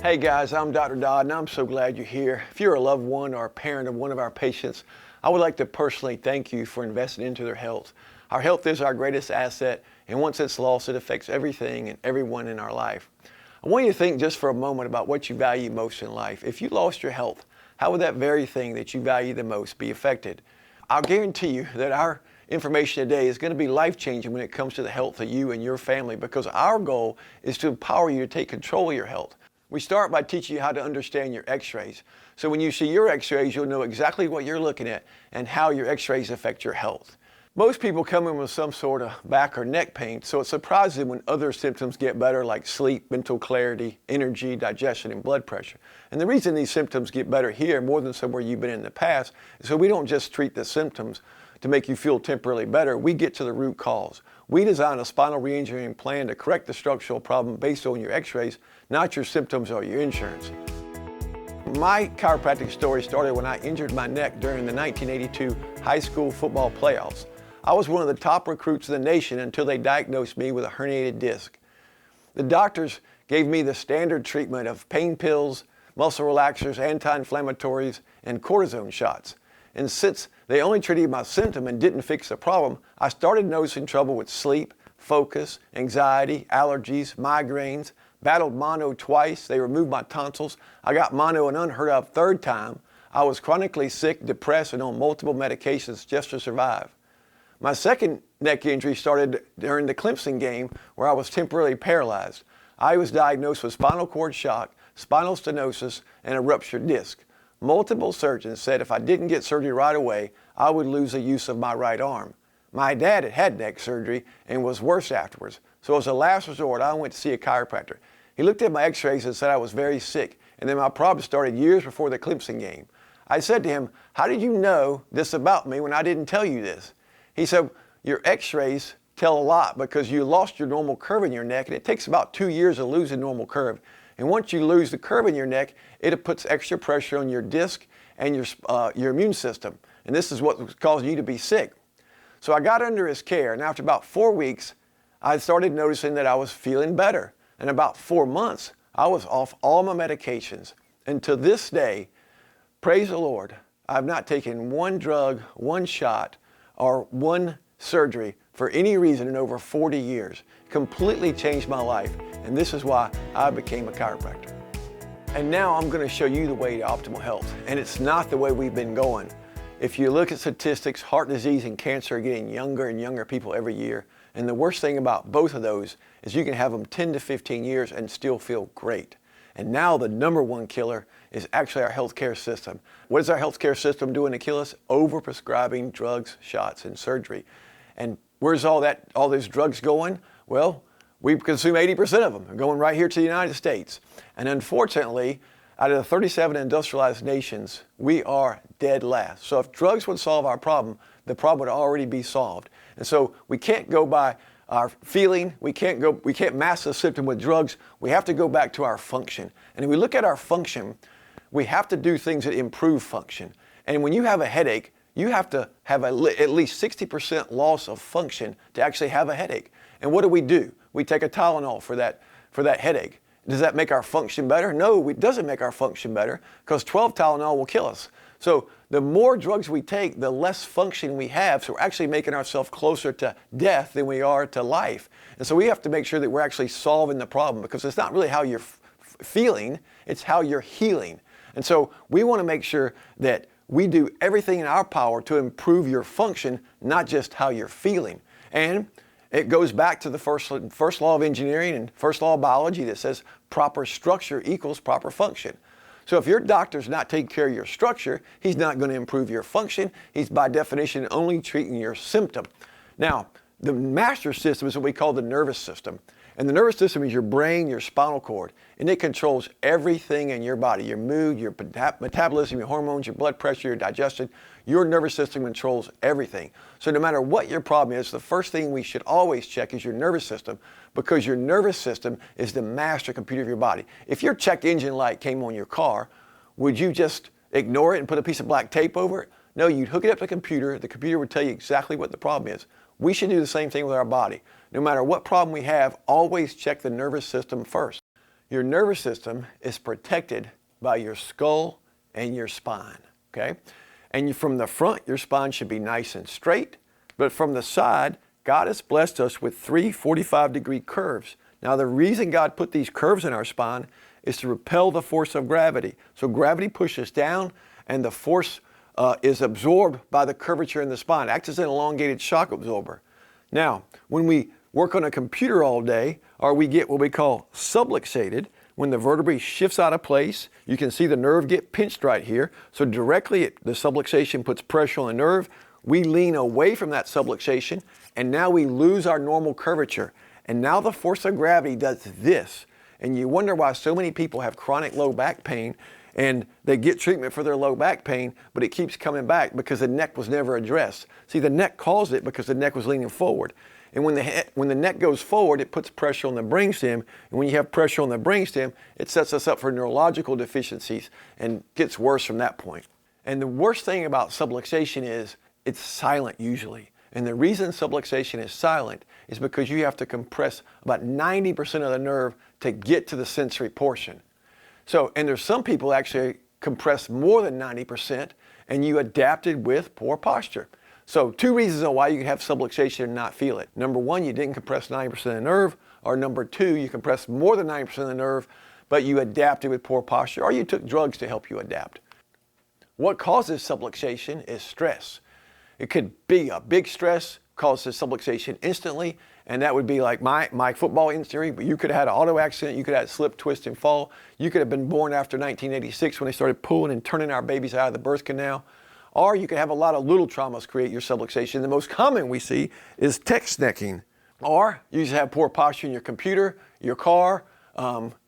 Hey guys, I'm Dr. Dodd and I'm so glad you're here. If you're a loved one or a parent of one of our patients, I would like to personally thank you for investing into their health. Our health is our greatest asset, and once it's lost, it affects everything and everyone in our life. I want you to think just for a moment about what you value most in life. If you lost your health, how would that very thing that you value the most be affected? I'll guarantee you that our information today is going to be life-changing when it comes to the health of you and your family, because our goal is to empower you to take control of your health. We start by teaching you how to understand your x-rays. So when you see your x-rays, you'll know exactly what you're looking at and how your x-rays affect your health. Most people come in with some sort of back or neck pain, so it surprises them when other symptoms get better, like sleep, mental clarity, energy, digestion, and blood pressure. And the reason these symptoms get better here more than somewhere you've been in the past is so we don't just treat the symptoms to make you feel temporarily better. We get to the root cause. We design a spinal reengineering plan to correct the structural problem based on your x-rays, not your symptoms or your insurance. My chiropractic story started when I injured my neck during the 1982 high school football playoffs. I was one of the top recruits in the nation until they diagnosed me with a herniated disc. The doctors gave me the standard treatment of pain pills, muscle relaxers, anti-inflammatories, and cortisone shots. And since they only treated my symptom and didn't fix the problem, I started noticing trouble with sleep, focus, anxiety, allergies, migraines, battled mono twice. They removed my tonsils. I got mono an unheard of third time. I was chronically sick, depressed, and on multiple medications just to survive. My second neck injury started during the Clemson game, where I was temporarily paralyzed. I was diagnosed with spinal cord shock, spinal stenosis, and a ruptured disc. Multiple surgeons said if I didn't get surgery right away, I would lose the use of my right arm. My dad had neck surgery and was worse afterwards. So as a last resort, I went to see a chiropractor. He looked at my x-rays and said I was very sick, and then my problem started years before the Clemson game. I said to him, "How did you know this about me when I didn't tell you this?" He said, "Your x-rays tell a lot because you lost your normal curve in your neck, and it takes about 2 years to lose a normal curve. And once you lose the curve in your neck, it puts extra pressure on your disc and your immune system. And this is what was causing you to be sick." So I got under his care, and after about 4 weeks, I started noticing that I was feeling better. In about 4 months, I was off all my medications. And to this day, praise the Lord, I've not taken one drug, one shot, or one surgery for any reason in over 40 years. Completely changed my life, and this is why I became a chiropractor. And now I'm going to show you the way to optimal health, and it's not the way we've been going. If you look at statistics, heart disease and cancer are getting younger and younger people every year, and the worst thing about both of those is you can have them 10 to 15 years and still feel great. And now the number one killer is actually our healthcare system. What is our healthcare system doing to kill us? Overprescribing drugs, shots, and surgery. And where's all those drugs going? Well, we consume 80% of them. They're going right here to the United States. And unfortunately, out of the 37 industrialized nations, we are dead last. So if drugs would solve our problem, the problem would already be solved. And so we can't go by our feeling, we can't mask the symptom with drugs. We have to go back to our function. And if we look at our function, we have to do things that improve function. And when you have a headache, you have to have at least 60% loss of function to actually have a headache. And what do? We take a Tylenol for that headache. Does that make our function better? No, it doesn't make our function better, because 12 Tylenol will kill us. So the more drugs we take, the less function we have. So we're actually making ourselves closer to death than we are to life. And so we have to make sure that we're actually solving the problem, because it's not really how you're feeling, it's how you're healing. And so we want to make sure that we do everything in our power to improve your function, not just how you're feeling. And it goes back to the first law of engineering and first law of biology that says proper structure equals proper function. So if your doctor's not taking care of your structure, he's not going to improve your function. He's by definition only treating your symptom. Now, the master system is what we call the nervous system. And the nervous system is your brain, your spinal cord, and it controls everything in your body, your mood, your metabolism, your hormones, your blood pressure, your digestion. Your nervous system controls everything. So no matter what your problem is, the first thing we should always check is your nervous system, because your nervous system is the master computer of your body. If your check engine light came on your car, would you just ignore it and put a piece of black tape over it? No, you'd hook it up to the computer would tell you exactly what the problem is. We should do the same thing with our body. No matter what problem we have, always check the nervous system first. Your nervous system is protected by your skull and your spine, okay? And from the front, your spine should be nice and straight, but from the side, God has blessed us with 3 45-degree curves. Now, the reason God put these curves in our spine is to repel the force of gravity. So gravity pushes down, and the force is absorbed by the curvature in the spine. It acts as an elongated shock absorber. Now, when we work on a computer all day, or we get what we call subluxated, when the vertebrae shifts out of place, you can see the nerve get pinched right here. So directly, the subluxation puts pressure on the nerve. We lean away from that subluxation, and now we lose our normal curvature. And now the force of gravity does this. And you wonder why so many people have chronic low back pain, and they get treatment for their low back pain, but it keeps coming back because the neck was never addressed. See, the neck caused it because the neck was leaning forward. And when the neck goes forward, it puts pressure on the brainstem. And when you have pressure on the brainstem, it sets us up for neurological deficiencies and gets worse from that point. And the worst thing about subluxation is it's silent usually. And the reason subluxation is silent is because you have to compress about 90% of the nerve to get to the sensory portion. So, and there's some people actually compress more than 90%, and you adapted with poor posture. So 2 reasons on why you can have subluxation and not feel it. Number 1, you didn't compress 90% of the nerve, or number 2, you compressed more than 90% of the nerve, but you adapted with poor posture, or you took drugs to help you adapt. What causes subluxation is stress. It could be a big stress causes subluxation instantly, and that would be like my football injury, but you could have had an auto accident, you could have had slip, twist, and fall. You could have been born after 1986 when they started pulling and turning our babies out of the birth canal. Or you could have a lot of little traumas create your subluxation. The most common we see is text necking. Or you just have poor posture in your computer, your car,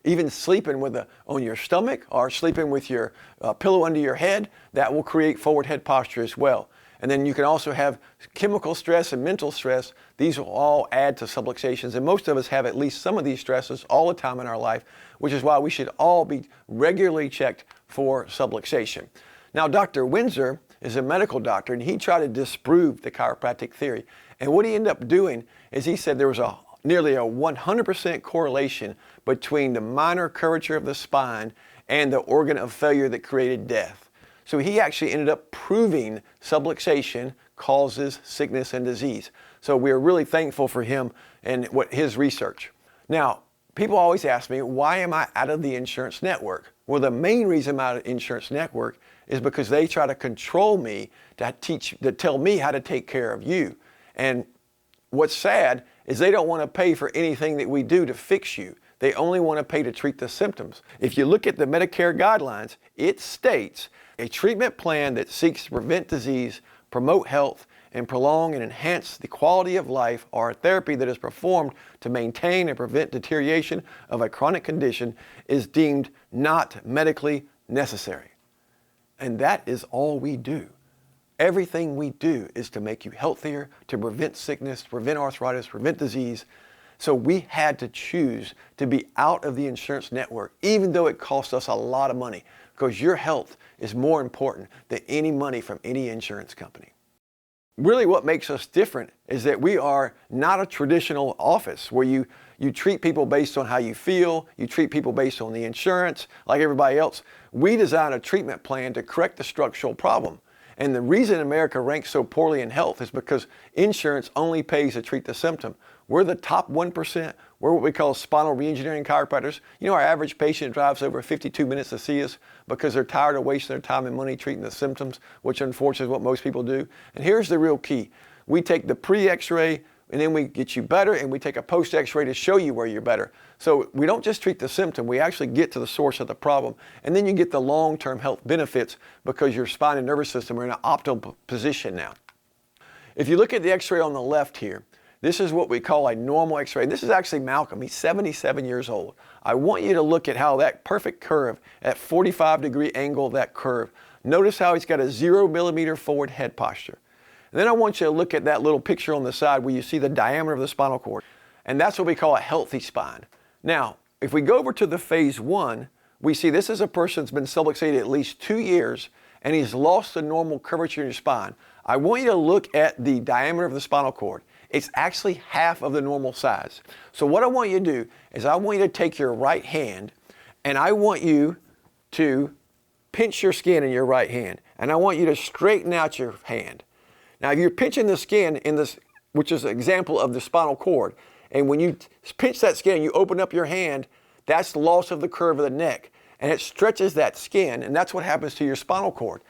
even sleeping on your stomach or sleeping with your pillow under your head. That will create forward head posture as well. And then you can also have chemical stress and mental stress. These will all add to subluxations. And most of us have at least some of these stresses all the time in our life, which is why we should all be regularly checked for subluxation. Now, Dr. Windsor is a medical doctor, and he tried to disprove the chiropractic theory. And what he ended up doing is he said there was nearly a 100% correlation between the minor curvature of the spine and the organ of failure that created death. So he actually ended up proving subluxation causes sickness and disease. So we are really thankful for him and his research. Now, people always ask me, why am I out of the insurance network? Well, the main reason I'm out of the insurance network is because they try to control me to tell me how to take care of you. And what's sad is they don't want to pay for anything that we do to fix you. They only want to pay to treat the symptoms. If you look at the Medicare guidelines, it states a treatment plan that seeks to prevent disease, promote health, and prolong and enhance the quality of life, or a therapy that is performed to maintain and prevent deterioration of a chronic condition is deemed not medically necessary. And that is all we do. Everything we do is to make you healthier, to prevent sickness, to prevent arthritis, prevent disease. So we had to choose to be out of the insurance network, even though it cost us a lot of money, because your health is more important than any money from any insurance company. Really what makes us different is that we are not a traditional office where you treat people based on how you feel, you treat people based on the insurance like everybody else. We design a treatment plan to correct the structural problem. And the reason America ranks so poorly in health is because insurance only pays to treat the symptom. We're the top 1%. We're what we call spinal reengineering chiropractors. You know, our average patient drives over 52 minutes to see us because they're tired of wasting their time and money treating the symptoms, which unfortunately is what most people do. And here's the real key. We take the pre-X-ray, and then we get you better, and we take a post-X-ray to show you where you're better. So we don't just treat the symptom, we actually get to the source of the problem. And then you get the long-term health benefits because your spine and nervous system are in an optimal position now. If you look at the X-ray on the left here, this is what we call a normal X-ray. This is actually Malcolm. He's 77 years old. I want you to look at how that perfect curve, at 45-degree angle of that curve, notice how he's got a 0 millimeter forward head posture. And then I want you to look at that little picture on the side where you see the diameter of the spinal cord. And that's what we call a healthy spine. Now, if we go over to the phase 1, we see this is a person that's been subluxated at least 2 years, and he's lost the normal curvature in your spine. I want you to look at the diameter of the spinal cord. It's actually half of the normal size. So what I want you to do is I want you to take your right hand And I want you to pinch your skin in your right hand. And I want you to straighten out your hand. Now, if you're pinching the skin in this, which is an example of the spinal cord, and when you pinch that skin, you open up your hand, that's the loss of the curve of the neck. And it stretches that skin, and that's what happens to your spinal cord.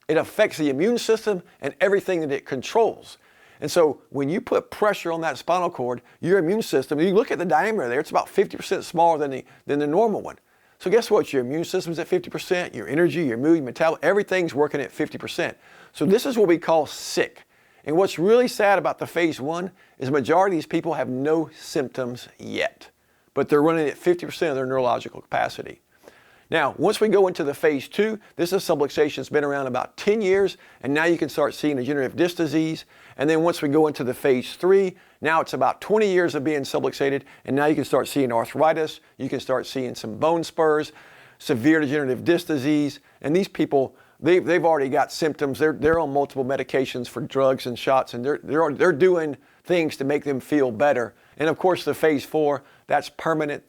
It affects the immune system and everything that it controls. And so when you put pressure on that spinal cord, your immune system, you look at the diameter there, it's about 50% smaller than the normal one. So guess what? Your immune system's at 50%, your energy, your mood, your metabolism, everything's working at 50%. So this is what we call sick. And what's really sad about the phase 1 is the majority of these people have no symptoms yet, but they're running at 50% of their neurological capacity. Now, once we go into the phase 2, this is subluxation. It's been around about 10 years, and now you can start seeing degenerative disc disease. And then once we go into the phase 3, now it's about 20 years of being subluxated, and now you can start seeing arthritis, you can start seeing some bone spurs, severe degenerative disc disease, and these people, they've already got symptoms. They're on multiple medications for drugs and shots, and they're doing things to make them feel better. And of course, the phase 4, that's permanent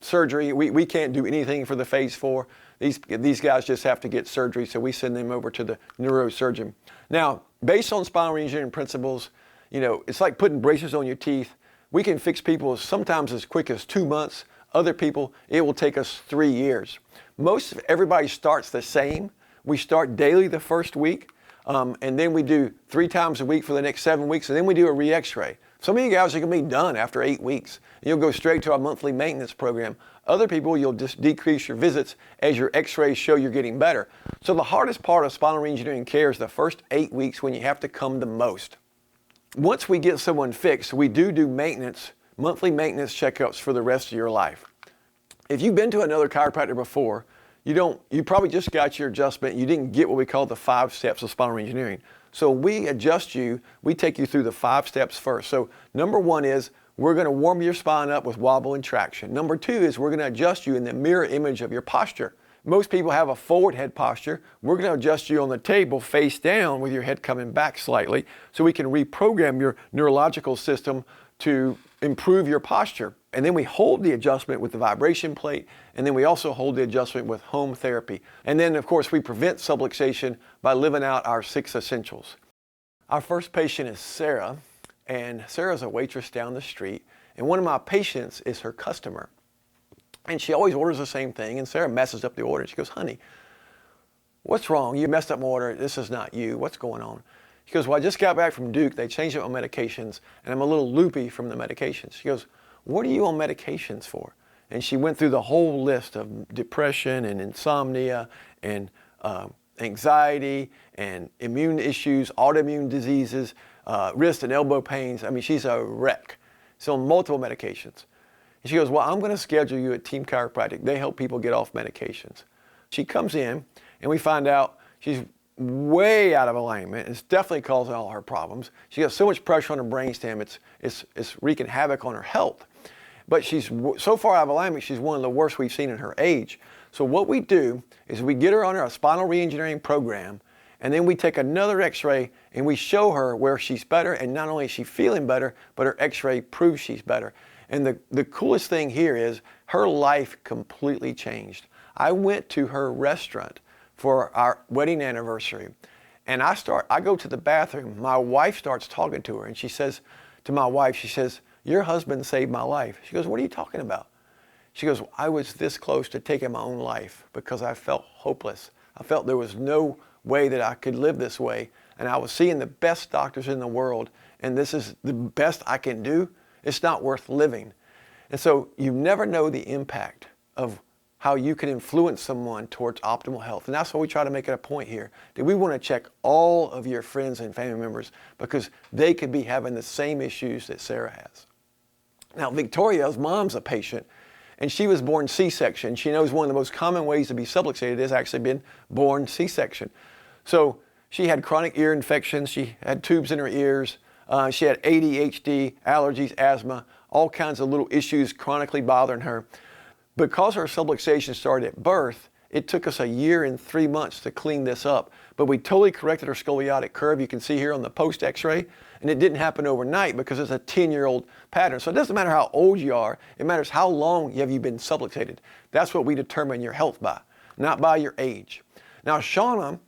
surgery. We can't do anything for the phase 4. These guys just have to get surgery, so we send them over to the neurosurgeon. Now, based on spinal reengineering principles, you know, it's like putting braces on your teeth. We can fix people sometimes as quick as 2 months. Other people, it will take us 3 years. Most of everybody starts the same. We start daily the first week, and then we do 3 times a week for the next 7 weeks, and then we do a re-x-ray. Some of you guys are going to be done after 8 weeks. You'll go straight to our monthly maintenance program. Other people, you'll just decrease your visits as your x-rays show you're getting better. So the hardest part of spinal reengineering care is the first 8 weeks when you have to come the most. Once we get someone fixed, we do maintenance, monthly maintenance checkups for the rest of your life. If you've been to another chiropractor before, you probably just got your adjustment. You didn't get what we call the 5 steps of spinal reengineering. So we adjust you, we take you through the 5 steps first. So number 1 is we're going to warm your spine up with wobble and traction. Number 2 is we're going to adjust you in the mirror image of your posture. Most people have a forward head posture. We're going to adjust you on the table face down with your head coming back slightly so we can reprogram your neurological system to improve your posture. And then we hold the adjustment with the vibration plate, and then we also hold the adjustment with home therapy. And then, of course, we prevent subluxation by living out our 6 essentials. Our first patient is Sarah, and Sarah's a waitress down the street, and one of my patients is her customer. And she always orders the same thing, and Sarah messes up the order. She goes, "Honey, what's wrong? You messed up my order. This is not you. What's going on?" She goes, "Well, I just got back from Duke. They changed up my medications, and I'm a little loopy from the medications." She goes, "What are you on medications for?" And she went through the whole list of depression and insomnia and anxiety and immune issues, autoimmune diseases, wrist and elbow pains. I mean, she's a wreck. She's on multiple medications. And she goes, "Well, I'm going to schedule you at Team Chiropractic. They help people get off medications." She comes in, and we find out she's way out of alignment. It's definitely causing all her problems. She has so much pressure on her brainstem, it's wreaking havoc on her health. But she's so far out of alignment, she's one of the worst we've seen in her age. So what we do is we get her on a spinal reengineering program, and then we take another x-ray and we show her where she's better, and not only is she feeling better, but her x-ray proves she's better. And the coolest thing here is her life completely changed. I went to her restaurant for our wedding anniversary, and I go to the bathroom. My wife starts talking to her, and she says to my wife, she says, "Your husband saved my life." She goes, "What are you talking about?" She goes, "I was this close to taking my own life because I felt hopeless. I felt there was no way that I could live this way, and I was seeing the best doctors in the world, and this is the best I can do. It's not worth living." And so you never know the impact of how you can influence someone towards optimal health. And that's why we try to make it a point here, that we want to check all of your friends and family members because they could be having the same issues that Sarah has. Now, Victoria's mom's a patient, and she was born C-section. She knows one of the most common ways to be subluxated is actually been born C-section. So she had chronic ear infections. She had tubes in her ears. She had ADHD, allergies, asthma, all kinds of little issues chronically bothering her. Because her subluxation started at birth, It took us a year and 3 months to clean this up, but we totally corrected her scoliotic curve. You can see here on the post x-ray, and it didn't happen overnight because it's a 10-year-old pattern. So it doesn't matter how old you are, it matters how long have you been subluxated. That's what we determine your health by, not by your age. Now Shauna,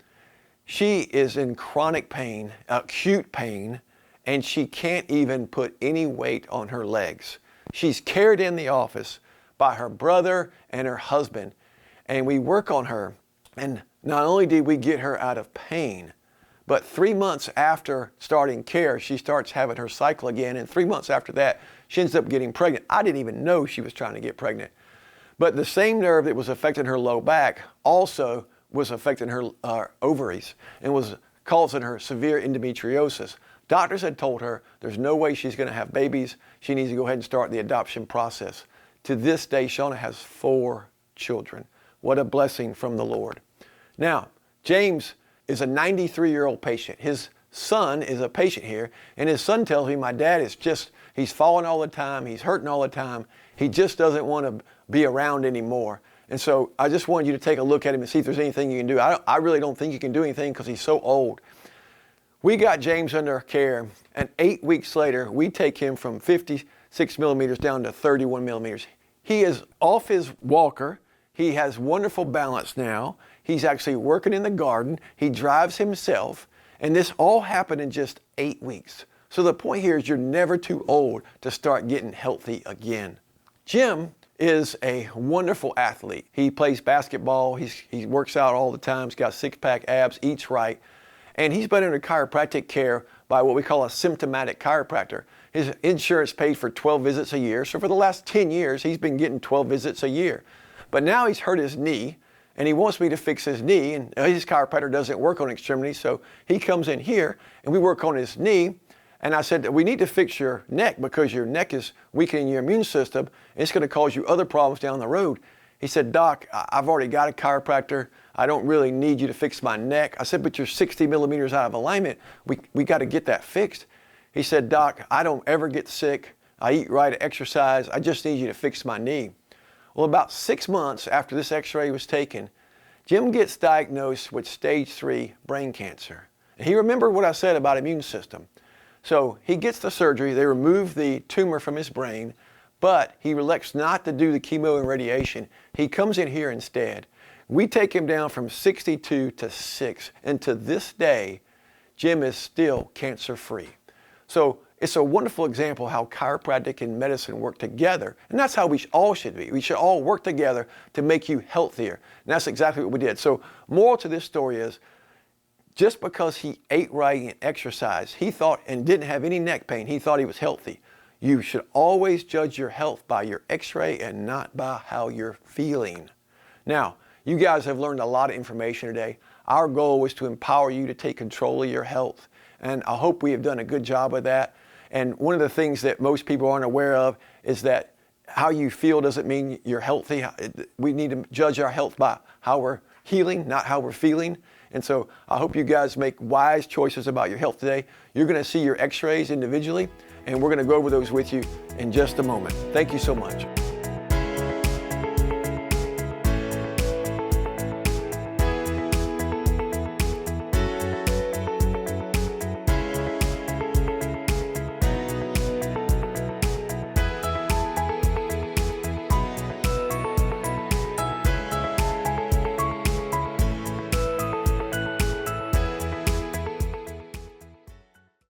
she is in chronic pain, acute pain, and she can't even put any weight on her legs. She's carried in the office by her brother and her husband, and we work on her. And not only did we get her out of pain, but 3 months after starting care, she starts having her cycle again, and 3 months after that, she ends up getting pregnant. I didn't even know she was trying to get pregnant. But the same nerve that was affecting her low back also was affecting her ovaries and was causing her severe endometriosis. Doctors had told her there's no way she's going to have babies. She needs to go ahead and start the adoption process. To this day, Shauna has 4 children. What a blessing from the Lord. Now, James is a 93-year-old patient. His son is a patient here, and his son tells me, my dad is he's falling all the time, he's hurting all the time, he just doesn't want to be around anymore. And so I just wanted you to take a look at him and see if there's anything you can do. I really don't think you can do anything because he's so old. We got James under care, and 8 weeks later, we take him from 56 millimeters down to 31 millimeters. He is off his walker. He has wonderful balance now. He's actually working in the garden. He drives himself. And this all happened in just 8 weeks. So the point here is you're never too old to start getting healthy again. Jim is a wonderful athlete. He plays basketball. He works out all the time. He's got six-pack abs, eats right. And he's been under chiropractic care by what we call a symptomatic chiropractor. His insurance paid for 12 visits a year. So for the last 10 years, he's been getting 12 visits a year. But now he's hurt his knee, and he wants me to fix his knee, and his chiropractor doesn't work on extremities, so he comes in here, and we work on his knee, and I said, we need to fix your neck because your neck is weakening your immune system, and it's going to cause you other problems down the road. He said, Doc, I've already got a chiropractor. I don't really need you to fix my neck. I said, but you're 60 millimeters out of alignment. We got to get that fixed. He said, Doc, I don't ever get sick. I eat right, I exercise. I just need you to fix my knee. Well, about 6 months after this x-ray was taken, Jim gets diagnosed with stage 3 brain cancer. And he remembered what I said about immune system. So he gets the surgery. They remove the tumor from his brain, but he elects not to do the chemo and radiation. He comes in here instead. We take him down from 62 to 6, and to this day, Jim is still cancer-free. So it's a wonderful example how chiropractic and medicine work together, and that's how we all should be. We should all work together to make you healthier, and that's exactly what we did. So moral to this story is, just because he ate right and exercised, he thought, and didn't have any neck pain, he thought he was healthy. You should always judge your health by your x-ray and not by how you're feeling. Now, you guys have learned a lot of information today. Our goal was to empower you to take control of your health, and I hope we have done a good job of that. And one of the things that most people aren't aware of is that how you feel doesn't mean you're healthy. We need to judge our health by how we're healing, not how we're feeling. And so I hope you guys make wise choices about your health today. You're going to see your x-rays individually, and we're going to go over those with you in just a moment. Thank you so much.